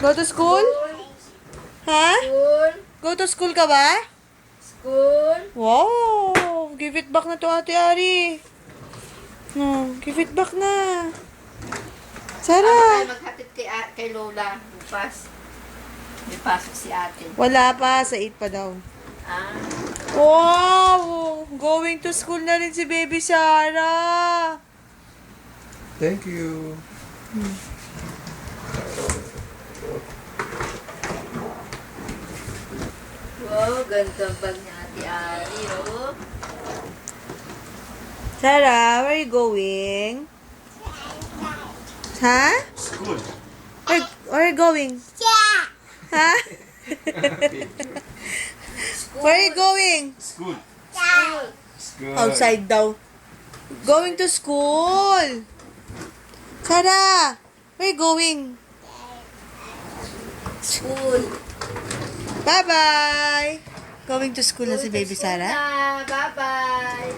Go to school? Ha? School. Go to school ka ba? School. Wow! Give it back na to, Ate Ari. No, give it back na. Tayo Sarah! maghatid kay Lola bukas. May pasok si ate. Wala pa, sa 8 pa daw. Ah. Wow! Going to school na rin si Baby Sarah. Thank you. Wow, gandang bag ni Ate Ari, oh. Sarah, where are you going? Ha? School. Where are you going? Ha? Where are you going? School. School. School. Outside daw. Going to school. Sarah, where are you going? School. Bye-bye. Going to school na si Baby Sarah. Na, bye-bye.